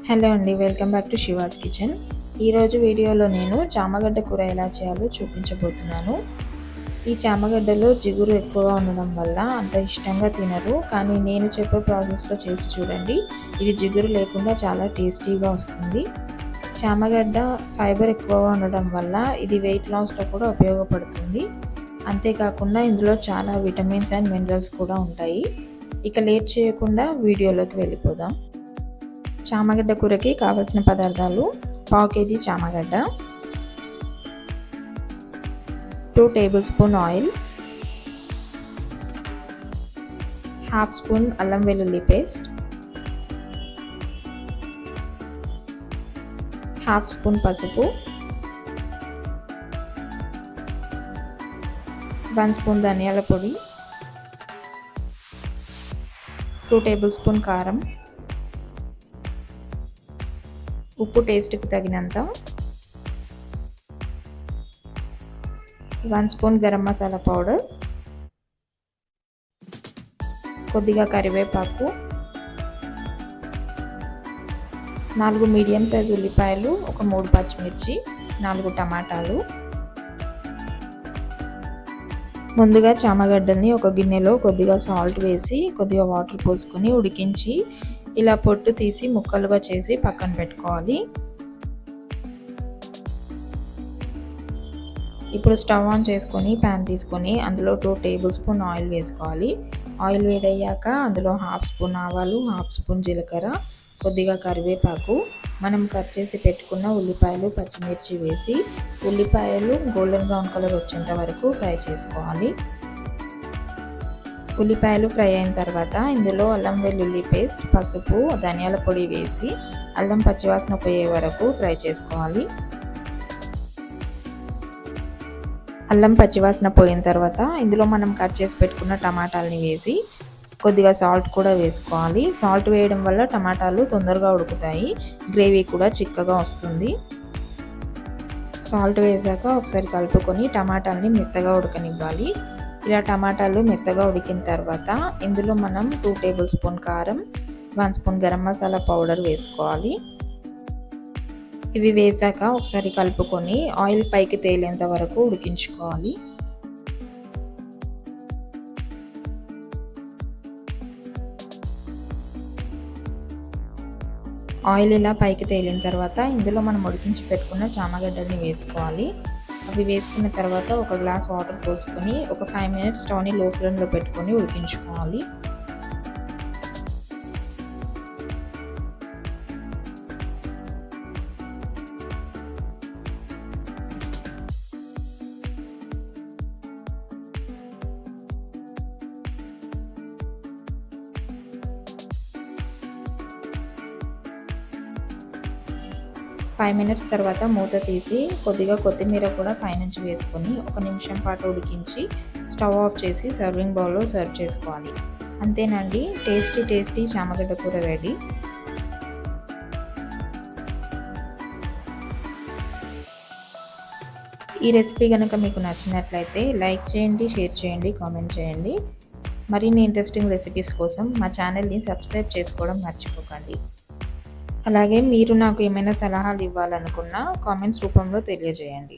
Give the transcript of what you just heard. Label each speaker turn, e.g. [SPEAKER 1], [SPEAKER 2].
[SPEAKER 1] Hello అండి, welcome back to she was kitchen. ఈరోజు వీడియోలో నేను చామగడ్డ కూర ఎలా చేయాలో చూపించబోతున్నాను. ఈ చామగడ్డలో జిగురు ఎక్కువగా ఉండడం వల్ల అంత ఇష్టంగా తినరు, కానీ నేను చెప్పే ప్రాసెస్లో చేసి చూడండి. ఇది జిగురు లేకుండా చాలా టేస్టీగా వస్తుంది. చామగడ్డ ఫైబర్ ఎక్కువగా ఉండడం వల్ల ఇది వెయిట్ లాస్లో కూడా ఉపయోగపడుతుంది. అంతేకాకుండా ఇందులో చాలా విటమిన్స్ అండ్ మినరల్స్ కూడా ఉంటాయి. ఇక లేట్ చేయకుండా వీడియోలోకి వెళ్ళిపోదాం. చామగడ్డ కూరకి కావాల్సిన పదార్థాలు: పావు కేజీ చామగడ్డ, 2 tablespoon oil, half spoon అల్లం వెల్లుల్లి పేస్ట్, హాఫ్ స్పూన్ పసుపు, 1 స్పూన్ ధనియాల పొడి, 2 టేబుల్ స్పూన్ కారం, ఉప్పు టేస్ట్కి తగినంత, 1 స్పూన్ గరం మసాలా పౌడర్, కొద్దిగా కరివేపాకు, 4 మీడియం సైజ్ ఉల్లిపాయలు, ఒక 3 పచ్చిమిర్చి, 4 టమాటాలు. ముందుగా చామగడ్డల్ని ఒక గిన్నెలో కొద్దిగా సాల్ట్ వేసి కొద్దిగా వాటర్ పోసుకొని ఉడికించి ఇలా పొట్టు తీసి ముక్కలుగా చేసి పక్కన పెట్టుకోవాలి. ఇప్పుడు స్టవ్ ఆన్ చేసుకొని ప్యాన్ తీసుకొని అందులో 2 టేబుల్ స్పూన్ ఆయిల్ వేసుకోవాలి. ఆయిల్ వేడయ్యాక అందులో హాఫ్ స్పూన్ ఆవాలు, హాఫ్ స్పూన్ జీలకర్ర, కొద్దిగా కరివేపాకు, మనం కట్ చేసి పెట్టుకున్న ఉల్లిపాయలు, పచ్చిమిర్చి వేసి ఉల్లిపాయలు గోల్డెన్ బ్రౌన్ కలర్ వచ్చేంత వరకు ఫ్రై చేసుకోవాలి. ఉల్లిపాయలు ఫ్రై అయిన తర్వాత ఇందులో అల్లం వెల్లుల్లి పేస్ట్, పసుపు, ధనియాల పొడి వేసి అల్లం పచ్చివాసన పోయే వరకు ఫ్రై చేసుకోవాలి. అల్లం పచ్చివాసన పోయిన తర్వాత ఇందులో మనం కట్ చేసి పెట్టుకున్న టమాటాలని వేసి కొద్దిగా సాల్ట్ కూడా వేసుకోవాలి. సాల్ట్ వేయడం వల్ల టమాటాలు తొందరగా ఉడుకుతాయి, గ్రేవీ కూడా చిక్కగా వస్తుంది. సాల్ట్ వేసాక ఒకసారి కలుపుకొని టమాటాలని మెత్తగా ఉడకనివ్వాలి. ఇలా టమాటాలు మెత్తగా ఉడికిన తర్వాత ఇందులో మనం 2 టేబుల్ స్పూన్ కారం, 1 స్పూన్ గరం మసాలా పౌడర్ వేసుకోవాలి. ఇవి వేసాక ఒకసారి కలుపుకొని ఆయిల్ పైకి తేలేంత వరకు ఉడికించుకోవాలి. ఆయిల్ ఇలా పైకి తేలిన తర్వాత ఇందులో మనం ఉడికించి పెట్టుకున్న చామగడ్డల్ని వేసుకోవాలి. అవి వేసుకున్న తర్వాత ఒక గ్లాస్ వాటర్ పోసుకొని ఒక 5 మినిట్స్ స్టవ్ని లో ఫ్లేమ్లో పెట్టుకొని ఉడికించుకోవాలి. ఫైవ్ మినిట్స్ తర్వాత మూత తీసి కొద్దిగా కొత్తిమీర కూడా పైనుంచి వేసుకొని 1 నిమిషం పాటు ఉడికించి స్టవ్ ఆఫ్ చేసి సర్వింగ్ బౌల్లో సర్వ్ చేసుకోవాలి. అంతేనండి, టేస్టీ చామగడ్డ కూర రెడీ. ఈ రెసిపీ కనుక మీకు నచ్చినట్లయితే లైక్ చేయండి, షేర్ చేయండి, కామెంట్ చేయండి. మరిన్ని ఇంట్రెస్టింగ్ రెసిపీస్ కోసం మా ఛానల్ని సబ్స్క్రైబ్ చేసుకోవడం మర్చిపోకండి. అలాగే మీరు నాకు ఏమైనా సలహాలు ఇవ్వాలనుకున్నా కామెంట్స్ రూపంలో తెలియజేయండి.